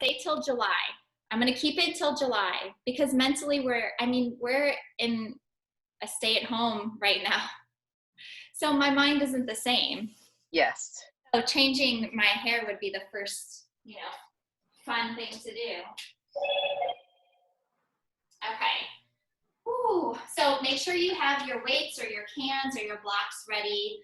say till July. I'm gonna keep it till July because mentally we're in a stay at home right now. So my mind isn't the same. Yes. So changing my hair would be the first, fun thing to do. Okay. Ooh. So make sure you have your weights or your cans or your blocks ready.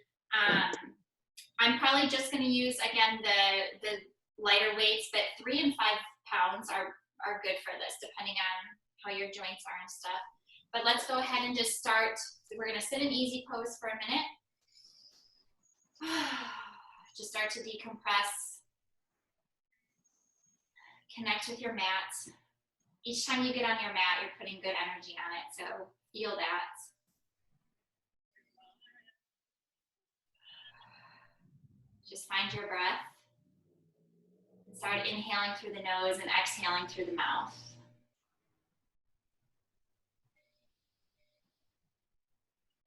I'm probably just going to use, again, the lighter weights, but 3 and 5 pounds are good for this, depending on how your joints are and stuff. But let's go ahead and just start. We're going to sit in easy pose for a minute. Just start to decompress. Connect with your mat. Each time you get on your mat, you're putting good energy on it, so feel that. Just find your breath. Start inhaling through the nose and exhaling through the mouth.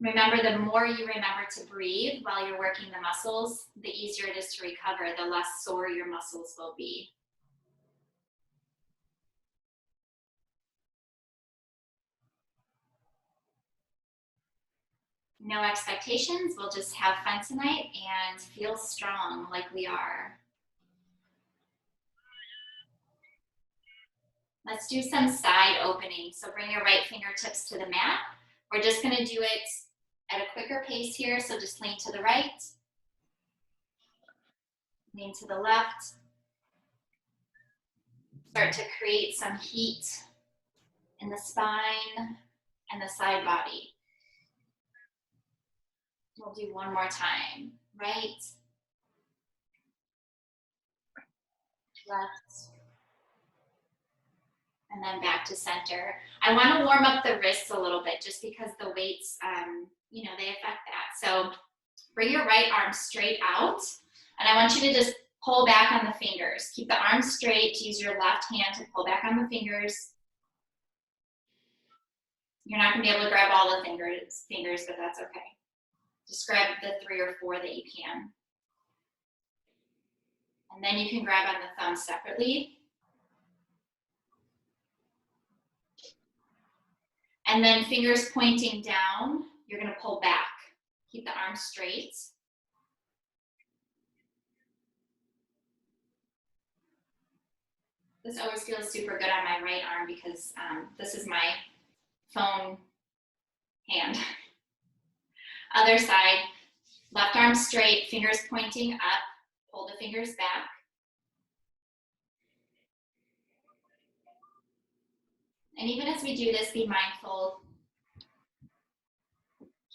Remember, the more you remember to breathe while you're working the muscles, the easier it is to recover, the less sore your muscles will be. No expectations, we'll just have fun tonight and feel strong like we are. Let's do some side opening. So bring your right fingertips to the mat. We're just gonna do it at a quicker pace here, so just lean to the right, lean to the left. Start to create some heat in the spine and the side body. We'll do one more time. Right, left, and then back to center. I want to warm up the wrists a little bit just because the weights, they affect that. So bring your right arm straight out, and I want you to just pull back on the fingers. Keep the arms straight. Use your left hand to pull back on the fingers. You're not going to be able to grab all the fingers, but that's okay. Just grab the 3 or 4 that you can. And then you can grab on the thumb separately. And then fingers pointing down, you're going to pull back. Keep the arms straight. This always feels super good on my right arm because this is my phone hand. Other side, left arm straight, fingers pointing up, pull the fingers back. And even as we do this, be mindful.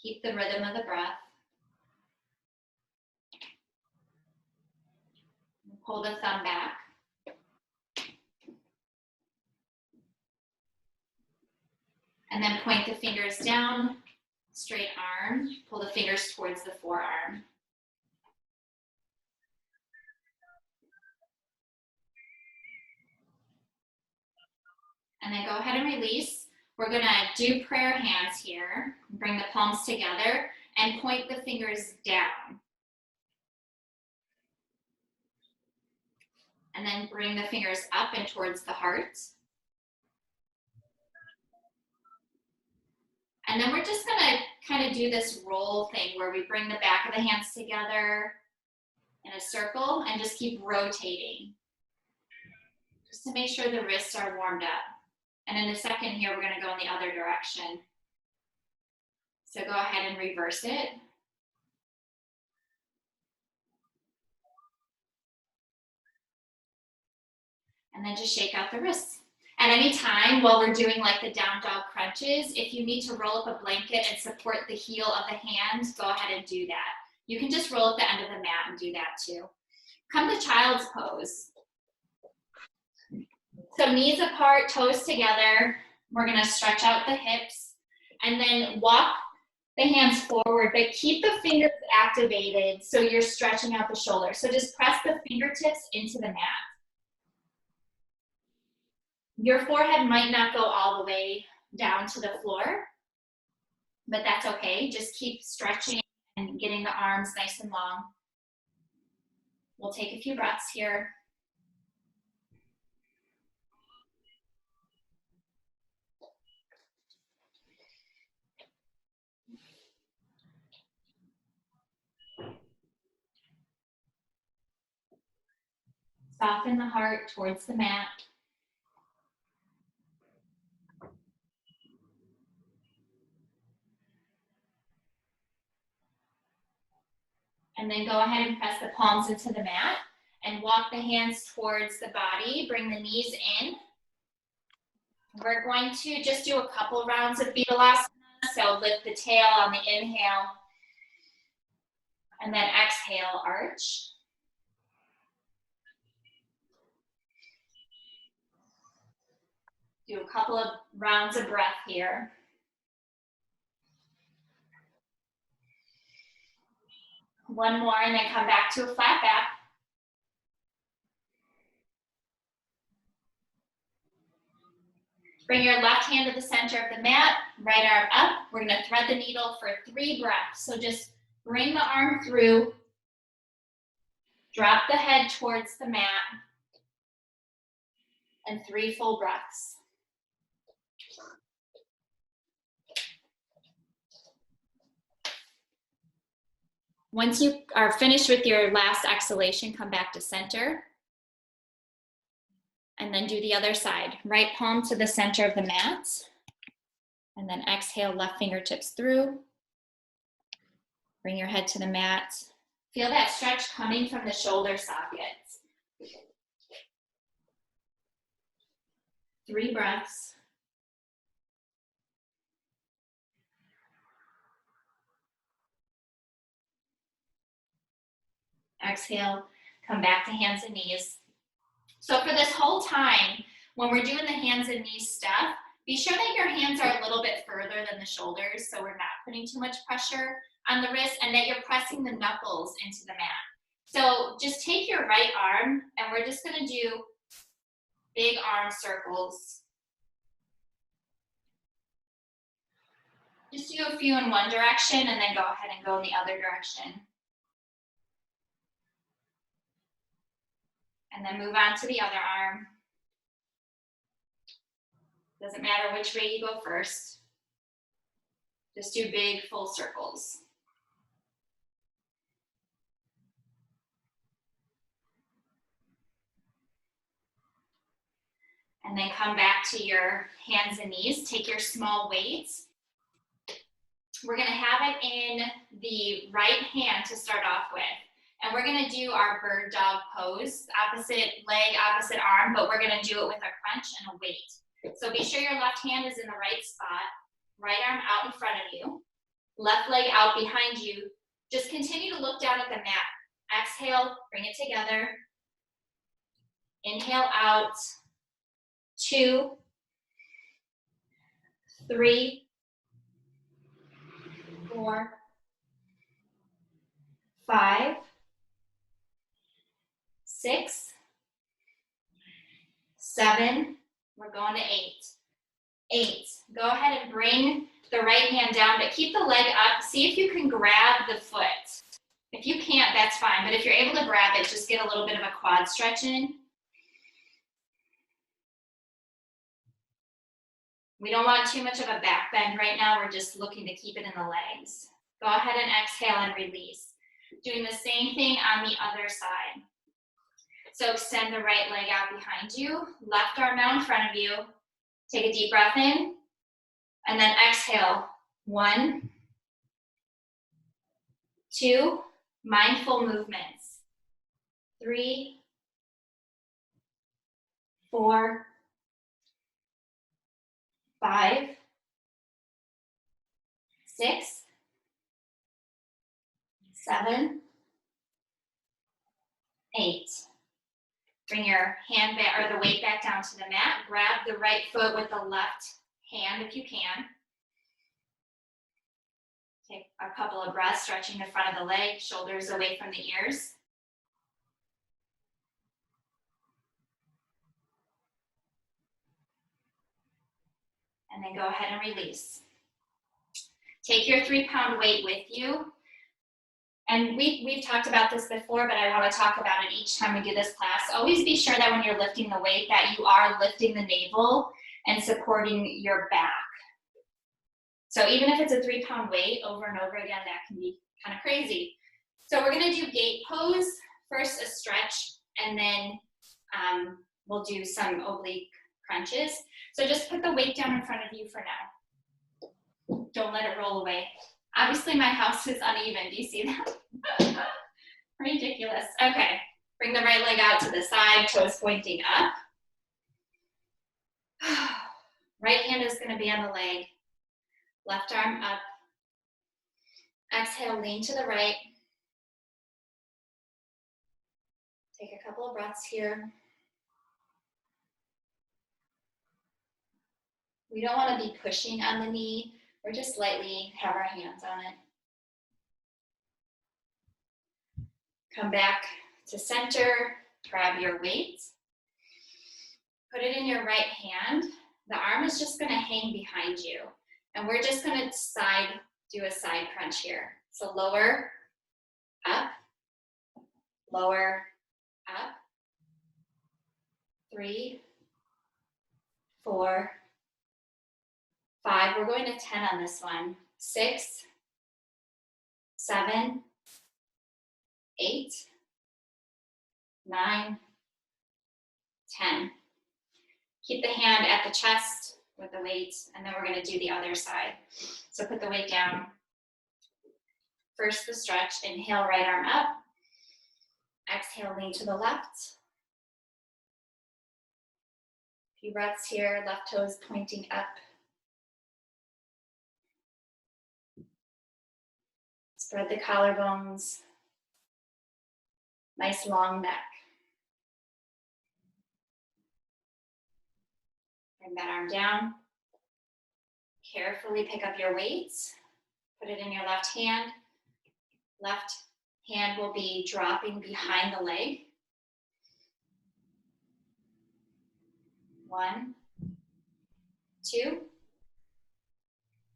Keep the rhythm of the breath. Pull the thumb back. And then point the fingers down, straight arm, pull the fingers towards the forearm. And then go ahead and release. We're gonna do prayer hands here. Bring the palms together and point the fingers down. And then bring the fingers up and towards the heart. And then we're just gonna kind of do this roll thing where we bring the back of the hands together in a circle and just keep rotating. Just to make sure the wrists are warmed up. And in a second here, we're gonna go in the other direction. So go ahead and reverse it. And then just shake out the wrists. At any time while we're doing like the down dog crunches, if you need to roll up a blanket and support the heel of the hand, go ahead and do that. You can just roll at the end of the mat and do that too. Come to child's pose. So knees apart, toes together. We're gonna stretch out the hips and then walk the hands forward, but keep the fingers activated so you're stretching out the shoulders. So just press the fingertips into the mat. Your forehead might not go all the way down to the floor, but that's okay. Just keep stretching and getting the arms nice and long. We'll take a few breaths here. Soften the heart towards the mat. And then go ahead and press the palms into the mat and walk the hands towards the body. Bring the knees in. We're going to just do a couple rounds of Vipalasana. So lift the tail on the inhale. And then exhale, arch. Do a couple of rounds of breath here. One more and then come back to a flat back. Bring your left hand to the center of the mat, right arm up. We're gonna thread the needle for 3 breaths. So just bring the arm through, drop the head towards the mat, and 3 full breaths. Once you are finished with your last exhalation, come back to center. And then do the other side. Right palm to the center of the mat. And then exhale, left fingertips through. Bring your head to the mat. Feel that stretch coming from the shoulder sockets. 3 breaths. Exhale, come back to hands and knees. So for this whole time, when we're doing the hands and knees stuff, be sure that your hands are a little bit further than the shoulders so we're not putting too much pressure on the wrist and that you're pressing the knuckles into the mat. So just take your right arm and we're just gonna do big arm circles. Just do a few in one direction and then go ahead and go in the other direction. And then move on to the other arm. Doesn't matter which way you go first. Just do big full circles. And then come back to your hands and knees. Take your small weights. We're gonna have it in the right hand to start off with. And we're gonna do our bird dog pose, opposite leg, opposite arm, but we're gonna do it with a crunch and a weight. So be sure your left hand is in the right spot, right arm out in front of you, left leg out behind you. Just continue to look down at the mat. Exhale, bring it together. Inhale out, 2, 3, 4, 5, 6, 7, we're going to 8. 8, go ahead and bring the right hand down, but keep the leg up. See if you can grab the foot. If you can't, that's fine, but if you're able to grab it, just get a little bit of a quad stretch in. We don't want too much of a back bend right now. We're just looking to keep it in the legs. Go ahead and exhale and release. Doing the same thing on the other side. So extend the right leg out behind you, left arm out in front of you. Take a deep breath in, and then exhale. 1, 2, mindful movements. 3, 4, 5, 6, 7, 8. Bring your hand back or the weight back down to the mat. Grab the right foot with the left hand if you can. Take a couple of breaths, stretching the front of the leg, shoulders away from the ears. And then go ahead and release. Take your 3-pound weight with you. And we've talked about this before, but I want to talk about it each time we do this class. Always be sure that when you're lifting the weight that you are lifting the navel and supporting your back. So even if it's a 3-pound weight over and over again, that can be kind of crazy. So we're going to do gate pose. First a stretch, and then we'll do some oblique crunches. So just put the weight down in front of you for now. Don't let it roll away. Obviously my house is uneven, do you see that? Ridiculous. Okay, bring the right leg out to the side, toes pointing up. Right hand is gonna be on the leg, left arm up. Exhale, lean to the right. Take a couple of breaths here. We don't want to be pushing on the knee. We're just lightly have our hands on it. Come back to center, grab your weight. Put it in your right hand. The arm is just going to hang behind you. And we're just going to do a side crunch here. So lower, up, lower, up. 3, 4, 5. We're going to 10 on this one. 6, 7, 8, 9, 10. Keep the hand at the chest with the weight, and then we're going to do the other side. So put the weight down. First the stretch, inhale, right arm up. Exhale, lean to the left. Few breaths here, left toes pointing up. Spread the collarbones. Nice long neck. Bring that arm down. Carefully pick up your weights. Put it in your left hand. Left hand will be dropping behind the leg. 1, 2,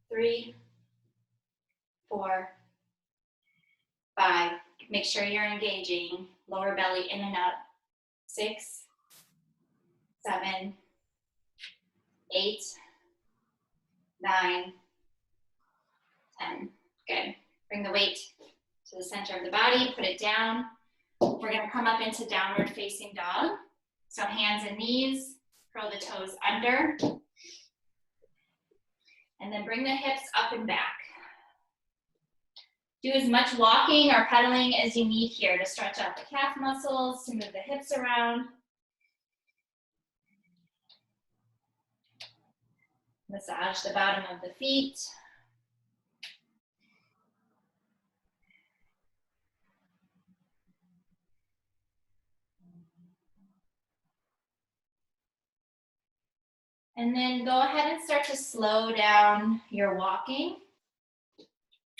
3, 4, 5. Make sure you're engaging. Lower belly in and up. 6, 7, 8, 9, 10. Good. Bring the weight to the center of the body. Put it down. We're going to come up into downward facing dog. So hands and knees. Curl the toes under. And then bring the hips up and back. Do as much walking or pedaling as you need here to stretch out the calf muscles, to move the hips around. Massage the bottom of the feet. And then go ahead and start to slow down your walking.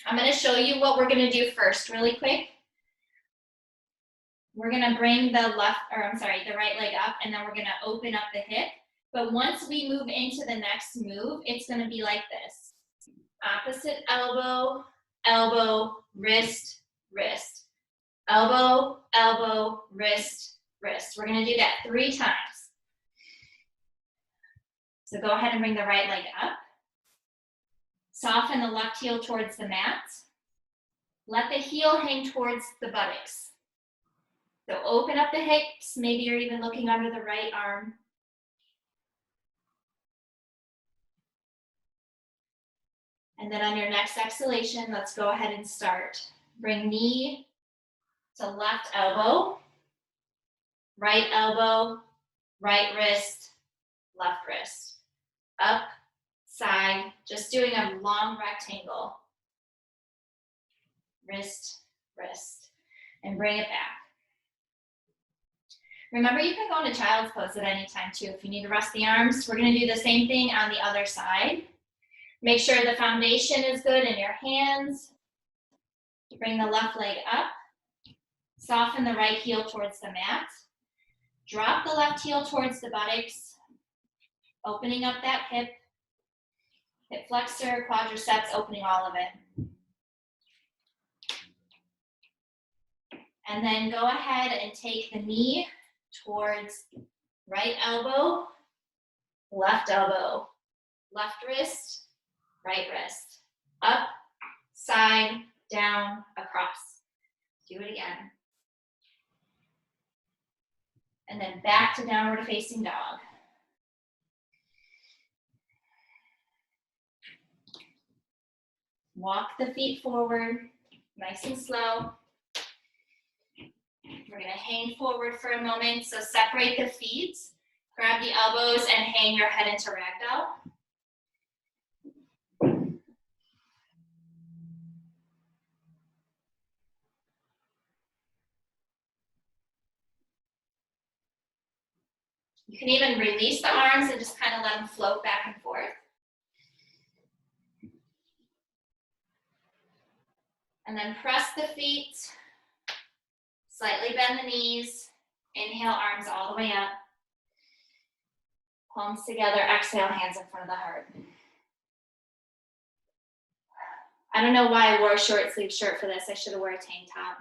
I'm going to show you what we're going to do first really quick. We're going to bring the right leg up, and then we're going to open up the hip. But once we move into the next move, it's going to be like this. Opposite elbow, elbow, wrist, wrist. Elbow, elbow, wrist, wrist. We're going to do that 3 times. So go ahead and bring the right leg up. Soften the left heel towards the mat. Let the heel hang towards the buttocks. So open up the hips. Maybe you're even looking under the right arm. And then on your next exhalation, let's go ahead and start. Bring knee to left elbow, right wrist, left wrist. Up, side, just doing a long rectangle. Wrist, wrist, and bring it back. Remember, you can go into child's pose at any time too if you need to rest the arms. We're going to do the same thing on the other side. Make sure the foundation is good in your hands. Bring the left leg up. Soften the right heel towards the mat. Drop the left heel towards the buttocks, opening up that hip flexor, quadriceps, opening all of it. And then go ahead and take the knee towards right elbow, left wrist, right wrist. Up, side, down, across. Do it again. And then back to downward facing dog. Walk the feet forward, nice and slow. We're gonna hang forward for a moment. So separate the feet, grab the elbows and hang your head into ragdoll. You can even release the arms and just kind of let them float back and forth. And then press the feet, slightly bend the knees, inhale, arms all the way up. Palms together, exhale, hands in front of the heart. I don't know why I wore a short sleeve shirt for this. I should have worn a tank top.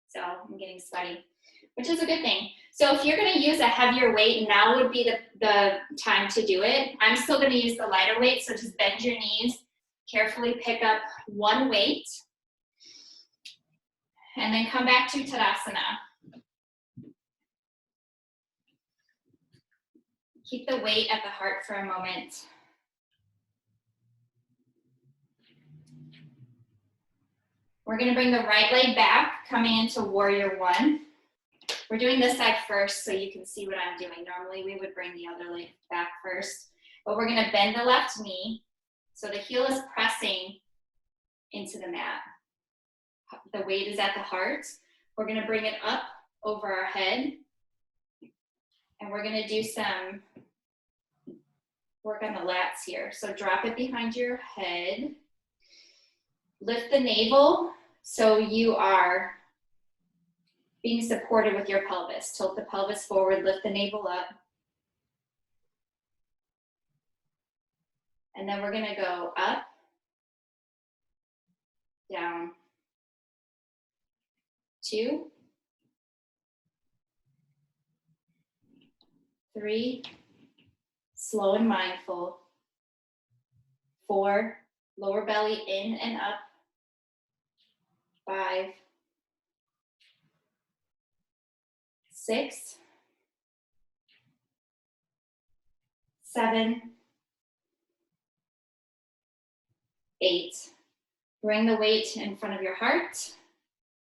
So I'm getting sweaty, which is a good thing. So if you're gonna use a heavier weight, now would be the time to do it. I'm still gonna use the lighter weight, so just bend your knees, carefully pick up one weight, and then come back to Tadasana. Keep the weight at the heart for a moment. We're gonna bring the right leg back, coming into warrior one. We're doing this side first so you can see what I'm doing. Normally we would bring the other leg back first, but we're gonna bend the left knee so the heel is pressing into the mat. The weight is at the heart. We're gonna bring it up over our head, and we're gonna do some work on the lats here. So drop it behind your head. Lift the navel so you are being supported with your pelvis. Tilt the pelvis forward, lift the navel up. And then we're gonna go up, down, 2, 3, slow and mindful, 4, lower belly in and up, 5, 6, 7, 8. Bring the weight in front of your heart.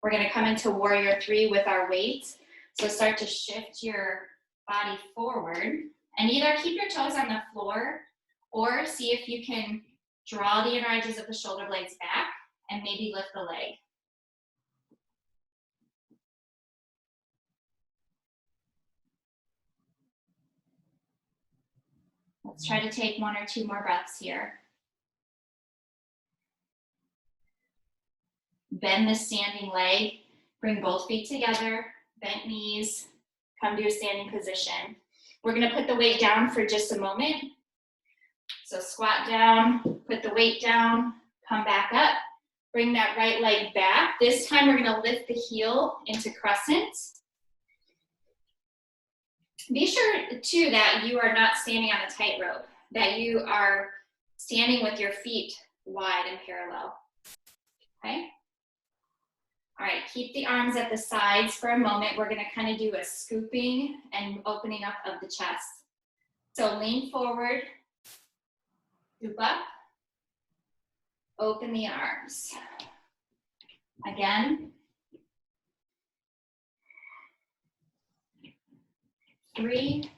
We're gonna come into warrior 3 with our weight. So start to shift your body forward and either keep your toes on the floor or see if you can draw the inner edges of the shoulder blades back and maybe lift the leg. Let's try to take 1 or 2 more breaths here. Bend the standing leg, bring both feet together, bent knees, come to a standing position. We're gonna put the weight down for just a moment. So squat down, put the weight down, come back up, bring that right leg back. This time we're gonna lift the heel into crescent. Be sure too that you are not standing on a tightrope, that you are standing with your feet wide and parallel, okay? All right, keep the arms at the sides for a moment. We're gonna kind of do a scooping and opening up of the chest. So lean forward, scoop up, open the arms. Again. 3,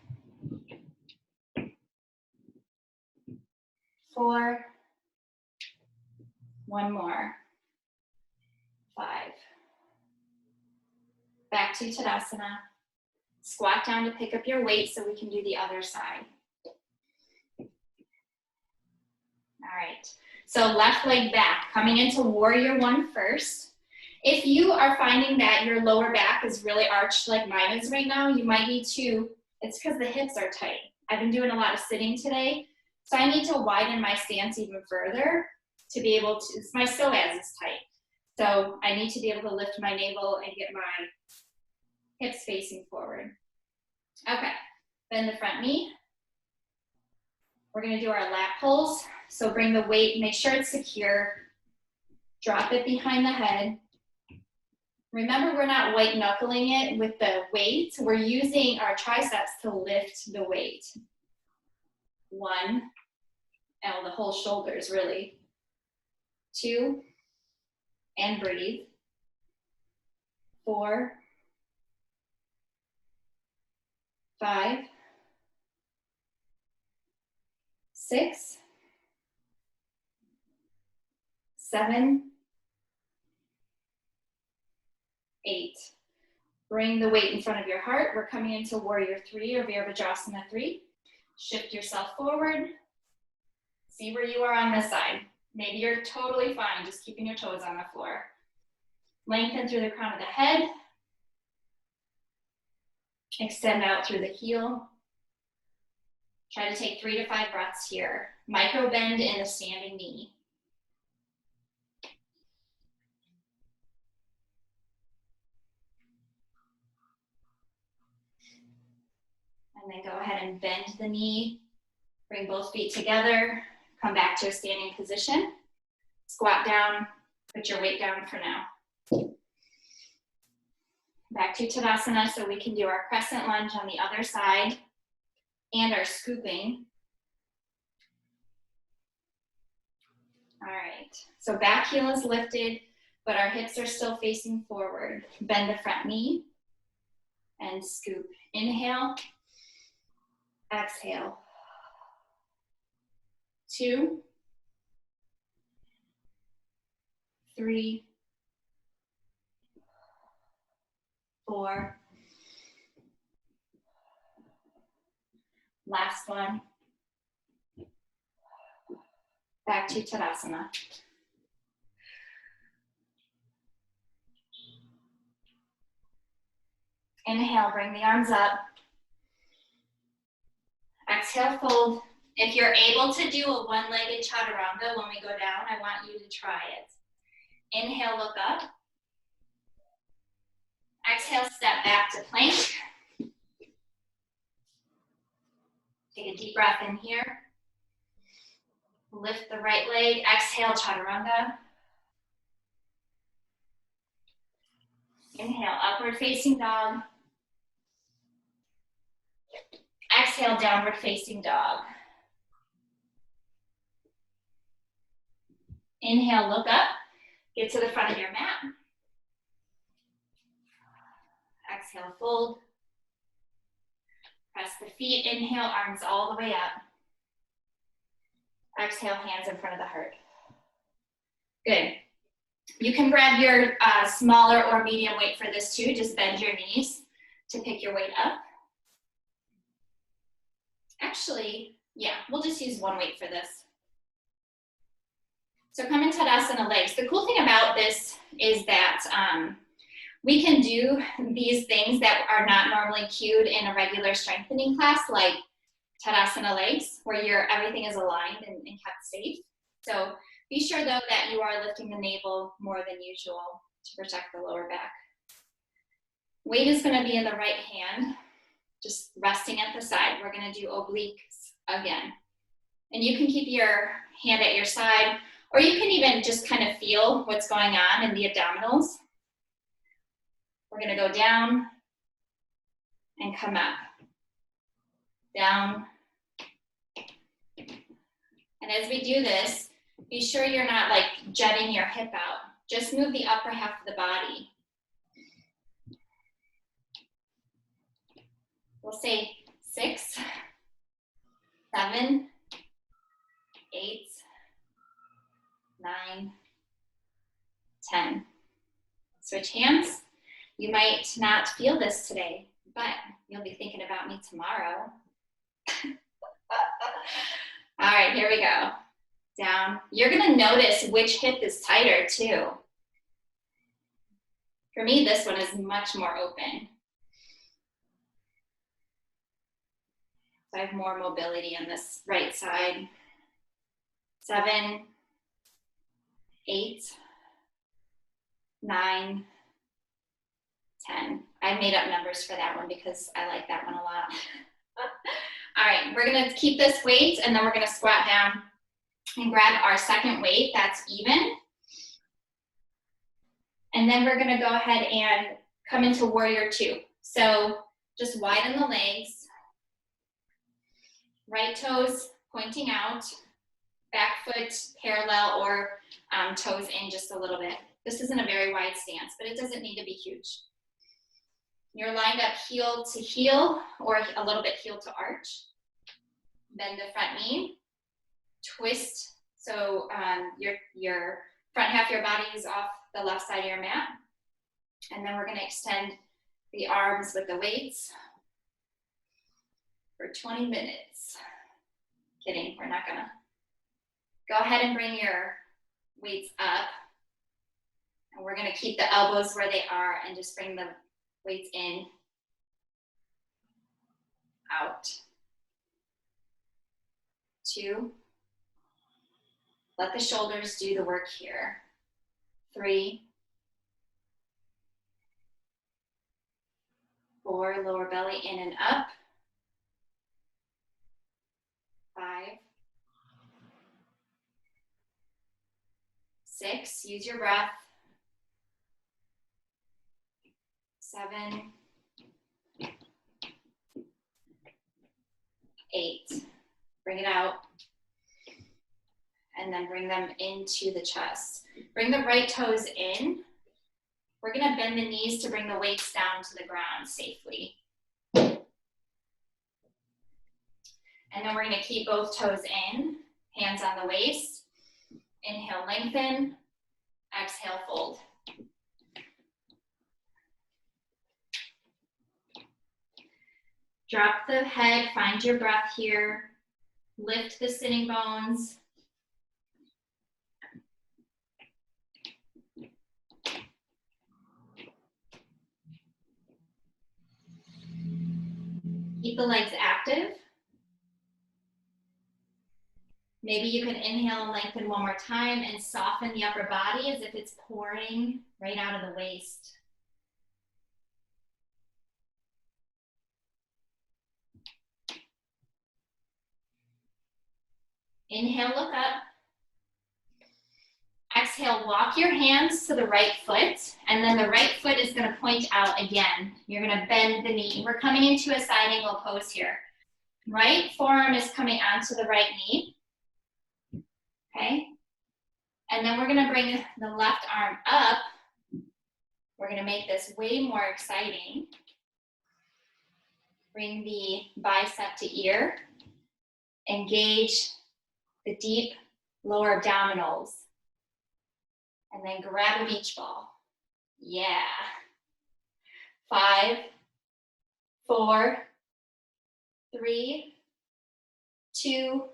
4, 1 more, 5. Back to Tadasana. Squat down to pick up your weight so we can do the other side. All right, so left leg back, coming into warrior 1 first. If you are finding that your lower back is really arched like mine is right now, you might need to, it's because the hips are tight. I've been doing a lot of sitting today, so I need to widen my stance even further to be able to, my psoas is tight. So I need to be able to lift my navel and get my hips facing forward. Okay, bend the front knee. We're gonna do our lat pulls. So bring the weight, make sure it's secure. Drop it behind the head. Remember, we're not white knuckling it with the weight. We're using our triceps to lift the weight. 1, the whole shoulders really. 2, and breathe. 4, 5, 6, 7, 8. Bring the weight in front of your heart. We're coming into Warrior 3 or Virabhadrasana 3. Shift yourself forward. See where you are on this side. Maybe you're totally fine, just keeping your toes on the floor. Lengthen through the crown of the head. Extend out through the heel. Try to take 3 to 5 breaths here. Micro bend in the standing knee. And then go ahead and bend the knee. Bring both feet together. Come back to a standing position. Squat down. Put your weight down for now. Back to Tadasana, so we can do our crescent lunge on the other side and our scooping. All right, so back heel is lifted, but our hips are still facing forward. Bend the front knee and scoop. Inhale, exhale. 2, 3, 4. Last one. Back to Tadasana. Inhale, bring the arms up. Exhale, fold. If you're able to do a one-legged chaturanga when we go down, I want you to try it. Inhale, look up. Exhale, step back to plank. Take a deep breath in here. Lift the right leg. Exhale, chaturanga. Inhale, upward facing dog. Exhale, downward facing dog. Inhale, look up. Get to the front of your mat. Exhale, fold. Press the feet. Inhale, arms all the way up. Exhale, hands in front of the heart. Good. You can grab your smaller or medium weight for this too. Just bend your knees to pick your weight up. Actually, yeah, we'll just use one weight for this. So come in Tadasana legs. The cool thing about this is that we can do these things that are not normally cued in a regular strengthening class, like Tadasana legs, where everything is aligned and kept safe. So be sure though that you are lifting the navel more than usual to protect the lower back. Weight is going to be in the right hand, just resting at the side. We're going to do obliques again. And you can keep your hand at your side, or you can even just kind of feel what's going on in the abdominals. We're going to go down and come up. Down. And as we do this, be sure you're not like jutting your hip out. Just move the upper half of the body. We'll say 6, 7, 8, 9, 10. Switch hands. You might not feel this today, but you'll be thinking about me tomorrow. All right, here we go. Down. You're gonna notice which hip is tighter too. For me, this one is much more open. So I have more mobility on this right side. 7, 8, 9, 10. I made up numbers for that one because I like that one a lot. All right, we're gonna keep this weight and then we're gonna squat down and grab our second weight that's even. And then we're gonna go ahead and come into warrior two. So just widen the legs, right toes pointing out, back foot parallel or toes in just a little bit. This isn't a very wide stance, but it doesn't need to be huge. You're lined up heel to heel or a little bit heel to arch. Bend the front knee, twist. So your front half of your body is off the left side of your mat. And then we're gonna extend the arms with the weights for 20 minutes. Kidding, we're not gonna. Go ahead and bring your weights up. And we're gonna keep the elbows where they are and just bring the weights in, out. 2. Let the shoulders do the work here. 3. 4, lower belly in and up. 5. 6, use your breath. 7. 8. Bring it out. And then bring them into the chest. Bring the right toes in. We're gonna bend the knees to bring the weights down to the ground safely. And then we're gonna keep both toes in, hands on the waist. Inhale, lengthen. Exhale, fold. Drop the head, find your breath here. Lift the sitting bones. Keep the legs active. Maybe you can inhale and lengthen one more time and soften the upper body as if it's pouring right out of the waist. Inhale, look up. Exhale, walk your hands to the right foot, and then the right foot is gonna point out again. You're gonna bend the knee. We're coming into a side angle pose here. Right forearm is coming onto the right knee, okay? And then we're gonna bring the left arm up. We're gonna make this way more exciting. Bring the bicep to ear. Engage the deep lower abdominals. And then grab a beach ball. Yeah. 5, 4, 3, 2,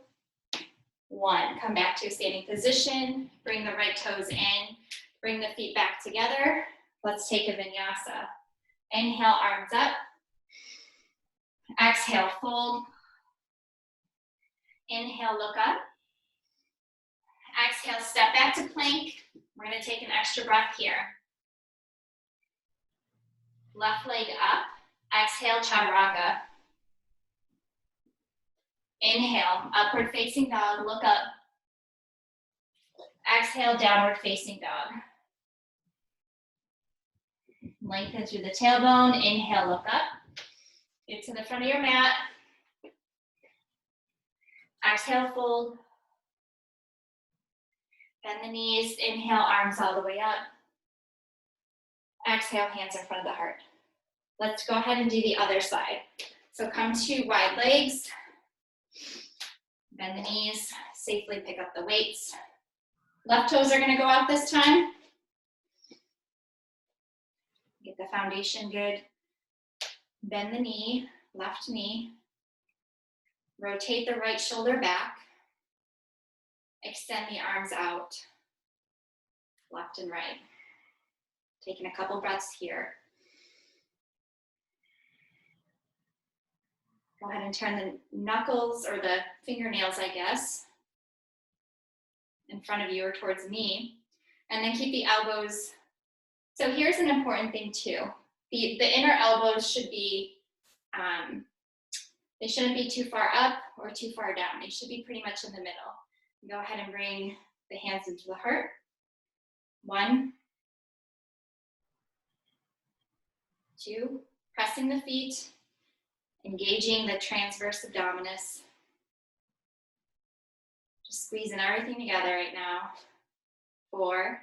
1. Come back to a standing position. Bring the right toes in. Bring the feet back together. Let's take a vinyasa. Inhale, arms up. Exhale, fold. Inhale, look up. Exhale, step back to plank. We're gonna take an extra breath here. Left leg up. Exhale, chaturanga. Inhale, upward facing dog, look up. Exhale, downward facing dog. Lengthen through the tailbone. Inhale, look up. Get to the front of your mat. Exhale, fold. Bend the knees. Inhale, arms all the way up. Exhale, hands in front of the heart. Let's go ahead and do the other side. So come to wide legs. Bend the knees. Safely pick up the weights. Left toes are going to go out this time. Get the foundation good. Bend the knee, left knee. Rotate the right shoulder back. Extend the arms out, left and right. Taking a couple breaths here. Go ahead and turn the knuckles or the fingernails, I guess, in front of you or towards me. And then keep the elbows. So here's an important thing too. The inner elbows should be, they shouldn't be too far up or too far down. They should be pretty much in the middle. Go ahead and bring the hands into the heart. 1, 2, pressing the feet, engaging the transverse abdominis. Just squeezing everything together right now. 4,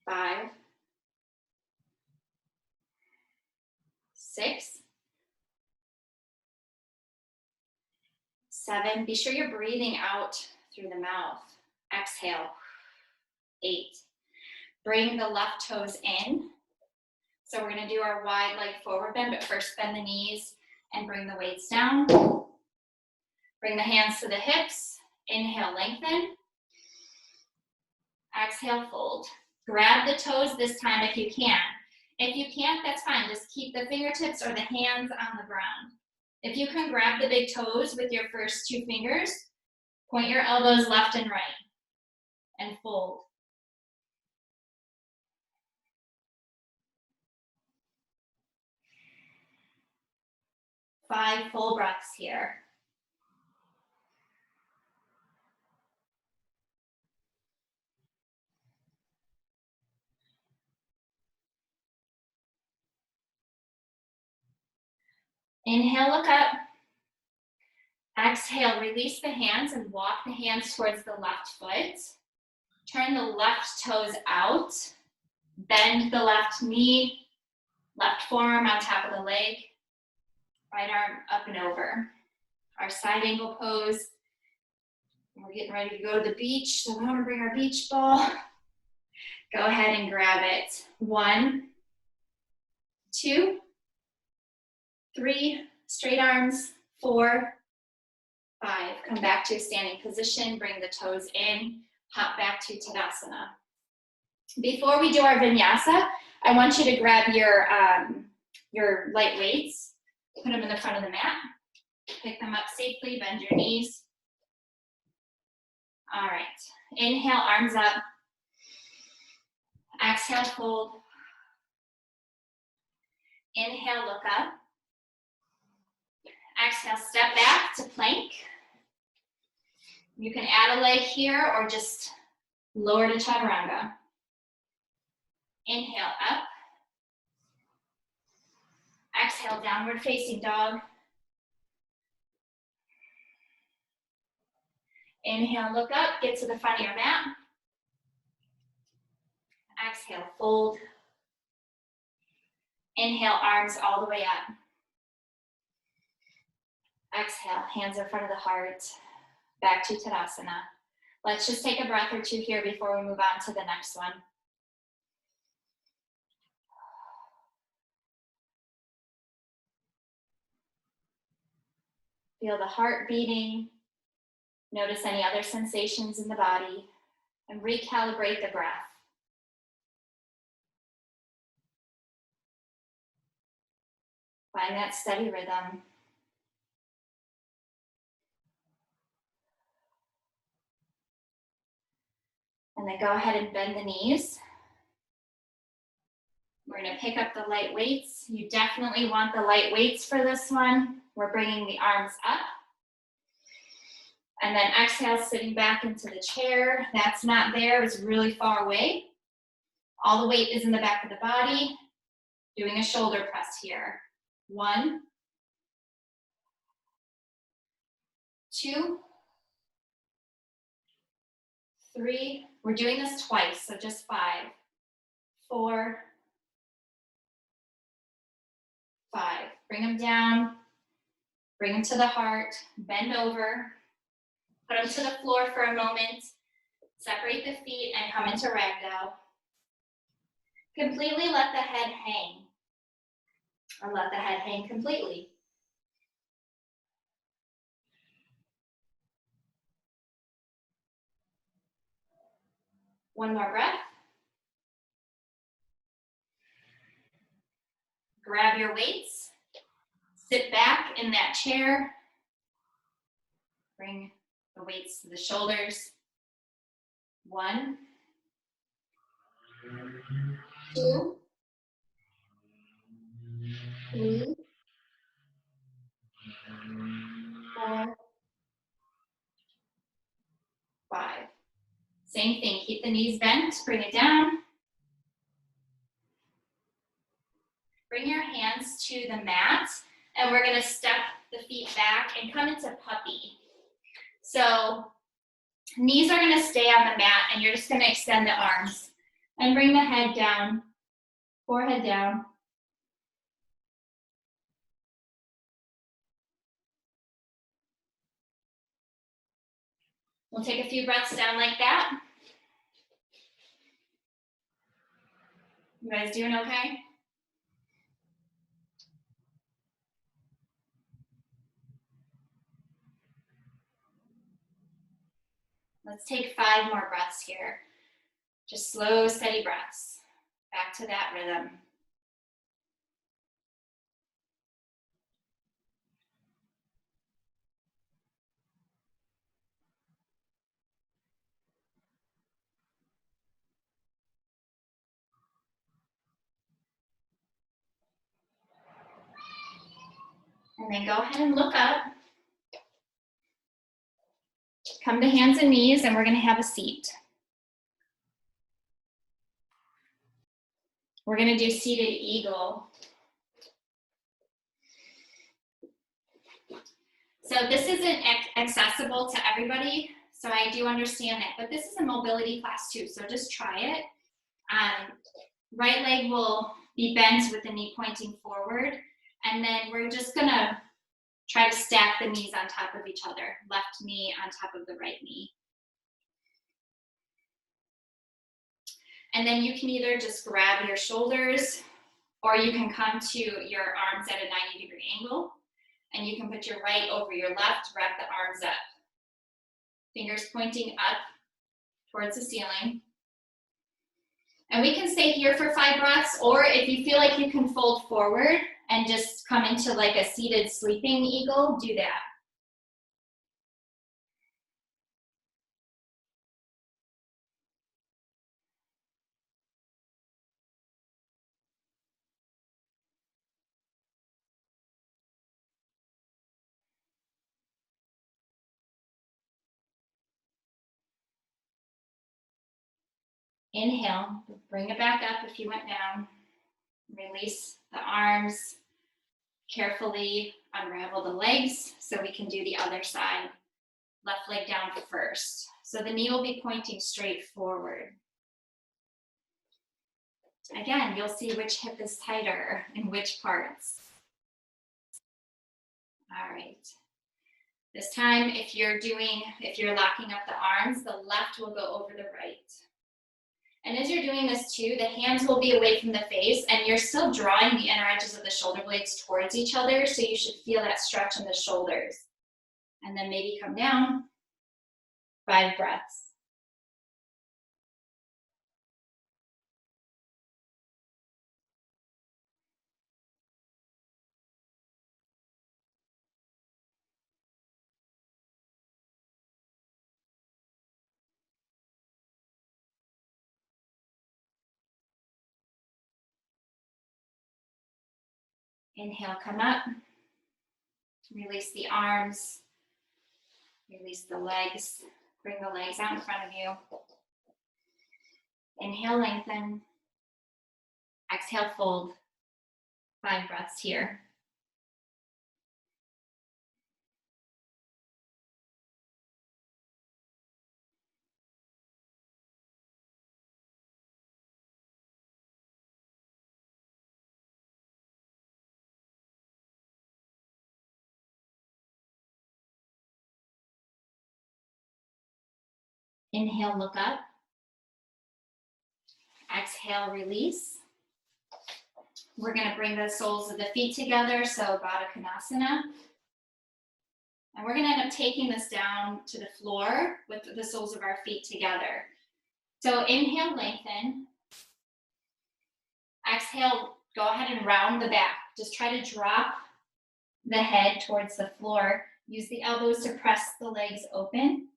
5, 6, 7. Be sure you're breathing out through the mouth. Exhale. 8. Bring the left toes in. So we're going to do our wide leg forward bend, but first bend the knees and bring the weights down. Bring the hands to the hips. Inhale, lengthen. Exhale, fold. Grab the toes this time if you can. If you can't, that's fine. Just keep the fingertips or the hands on the ground. If you can grab the big toes with your first 2 fingers, point your elbows left and right and fold. 5 full breaths here. Inhale, look up. Exhale, release the hands and walk the hands towards the left foot. Turn the left toes out. Bend the left knee, left forearm on top of the leg. Right arm up and over. Our side angle pose. We're getting ready to go to the beach, so we want to bring our beach ball. Go ahead and grab it. 1, 2, 3, straight arms. 4, 5. Come back to a standing position. Bring the toes in. Hop back to Tadasana. Before we do our vinyasa, I want you to grab your light weights. Put them in the front of the mat. Pick them up safely. Bend your knees. All right. Inhale, arms up. Exhale, fold. Inhale, look up. Exhale, step back to plank. You can add a leg here or just lower to chaturanga. Inhale, up. Exhale, downward facing dog. Inhale, look up, get to the front of your mat. Exhale, fold. Inhale, arms all the way up. Exhale, hands in front of the heart. Back to Tadasana. Let's just take a breath or 2 here before we move on to the next one. Feel the heart beating. Notice any other sensations in the body and recalibrate the breath. Find that steady rhythm. And then go ahead and bend the knees. We're going to pick up the light weights. You definitely want the light weights for this one. We're bringing the arms up. And then exhale, sitting back into the chair. That's not there, it's really far away. All the weight is in the back of the body. Doing a shoulder press here. 1, 2, 3. We're doing this twice, so just 5, 4, 5. Bring them down. Bring them to the heart. Bend over. Put them to the floor for a moment. Separate the feet and come into ragdoll. Completely let the head hang. Or let the head hang completely. One more breath. Grab your weights. Sit back in that chair. Bring the weights to the shoulders. 1, 2, 3, 4, 5. Same thing, keep the knees bent, bring it down. And we're gonna step the feet back and come into puppy. So knees are gonna stay on the mat and you're just gonna extend the arms and bring the head down, forehead down. We'll take a few breaths down like that. You guys doing okay? Let's take 5 more breaths here. Just slow, steady breaths. Back to that rhythm. And then go ahead and look up. Come to hands and knees, and we're gonna have a seat. We're gonna do seated eagle. So this isn't accessible to everybody, so I do understand that, but this is a mobility class too, so just try it. Right leg will be bent with the knee pointing forward, and then we're just gonna try to stack the knees on top of each other, left knee on top of the right knee. And then you can either just grab your shoulders, or you can come to your arms at a 90-degree angle, and you can put your right over your left, wrap the arms up. Fingers pointing up towards the ceiling. And we can stay here for 5 breaths, or if you feel like you can fold forward and just come into like a seated sleeping eagle, do that. Inhale, bring it back up if you went down. Release the arms. Carefully unravel the legs so we can do the other side. Left leg down first. So the knee will be pointing straight forward. Again, you'll see which hip is tighter in which parts. All right. This time, if you're locking up the arms, the left will go over the right. And as you're doing this too, the hands will be away from the face, and you're still drawing the inner edges of the shoulder blades towards each other, so you should feel that stretch in the shoulders. And then maybe come down, 5 breaths. Inhale, come up. Release the arms. Release the legs. Bring the legs out in front of you. Inhale, lengthen. Exhale, fold. 5 breaths here. Inhale, look up. Exhale, release. We're going to bring the soles of the feet together, so Baddha Konasana. And we're going to end up taking this down to the floor with the soles of our feet together. So inhale, lengthen. Exhale, go ahead and round the back. Just try to drop the head towards the floor. Use the elbows to press the legs open.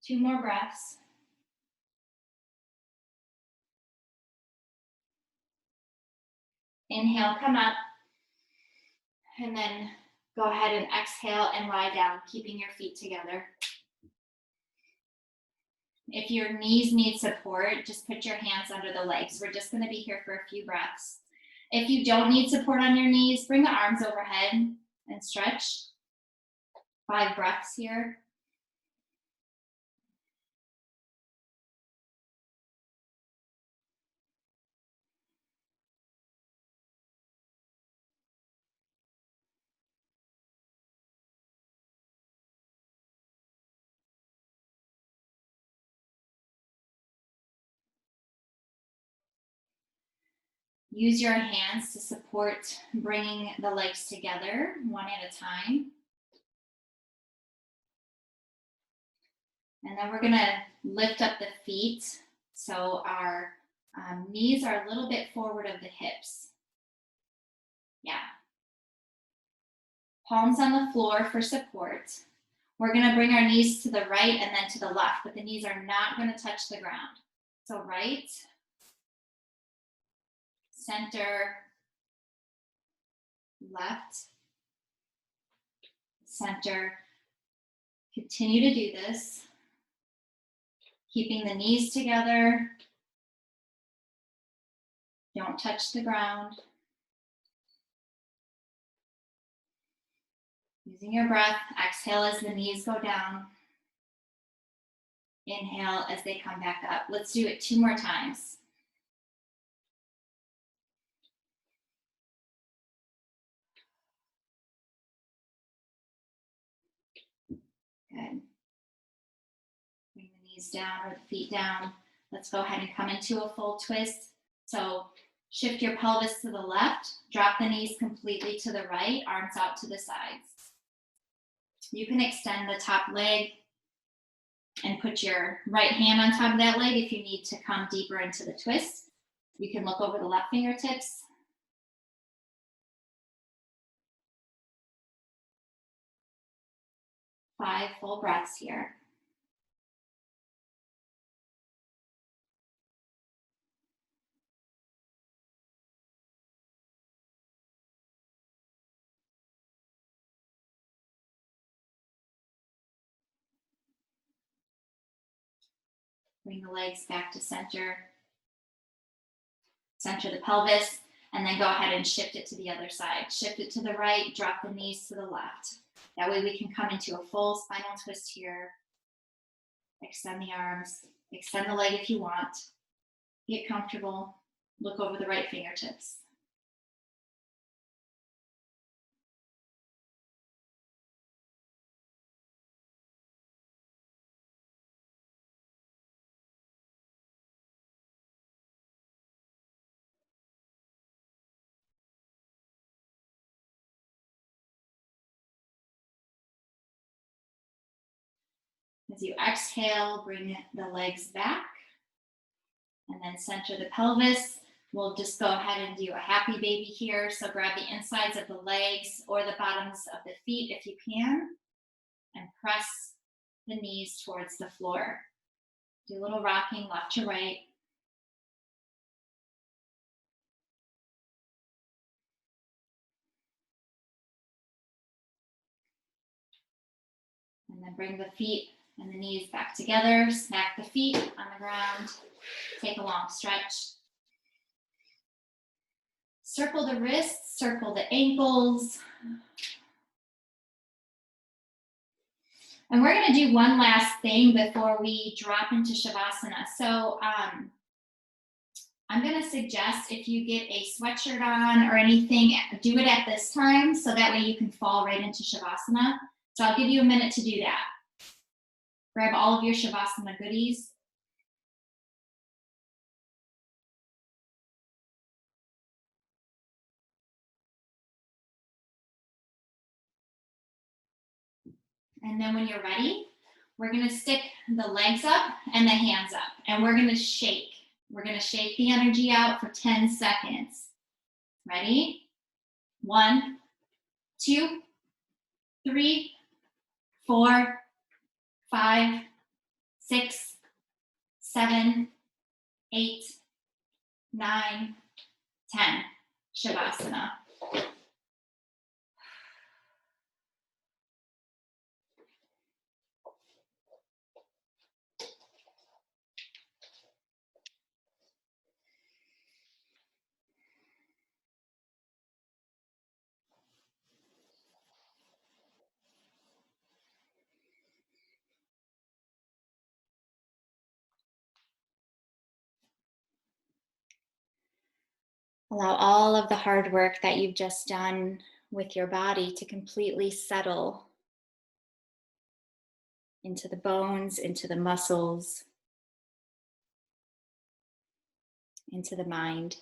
Two more breaths. Inhale, come up. And then go ahead and exhale and lie down, keeping your feet together. If your knees need support, just put your hands under the legs. We're just gonna be here for a few breaths. If you don't need support on your knees, bring the arms overhead and stretch. 5 breaths here. Use your hands to support bringing the legs together one at a time. And then we're gonna lift up the feet so our knees are a little bit forward of the hips. Yeah. Palms on the floor for support. We're gonna bring our knees to the right and then to the left, but the knees are not gonna touch the ground. So right, center, left, center. Continue to do this. Keeping the knees together. Don't touch the ground. Using your breath, exhale as the knees go down. Inhale as they come back up. Let's do it 2 more times. Good. Bring the knees down or the feet down. Let's go ahead and come into a full twist. So shift your pelvis to the left, drop the knees completely to the right, arms out to the sides. You can extend the top leg and put your right hand on top of that leg if you need to come deeper into the twist. You can look over the left fingertips. 5 full breaths here. Bring the legs back to center. Center the pelvis, and then go ahead and shift it to the other side. Shift it to the right, drop the knees to the left. That way we can come into a full spinal twist here. Extend the arms, extend the leg if you want. Get comfortable, look over the right fingertips. As you exhale, bring the legs back and then center the pelvis. We'll just go ahead and do a happy baby here. So grab the insides of the legs or the bottoms of the feet if you can, and press the knees towards the floor. Do a little rocking left to right. And then bring the feet and the knees back together. Smack the feet on the ground. Take a long stretch. Circle the wrists, circle the ankles. And we're gonna do one last thing before we drop into Shavasana. So I'm gonna suggest if you get a sweatshirt on or anything, do it at this time so that way you can fall right into Shavasana. So I'll give you a minute to do that. Grab all of your Shavasana goodies. And then when you're ready, we're gonna stick the legs up and the hands up, and we're gonna shake. We're gonna shake the energy out for 10 seconds. Ready? 1, 2, 3, 4, 5, 6, 7, 8, 9, 10. Shavasana. Allow all of the hard work that you've just done with your body to completely settle into the bones, into the muscles, into the mind.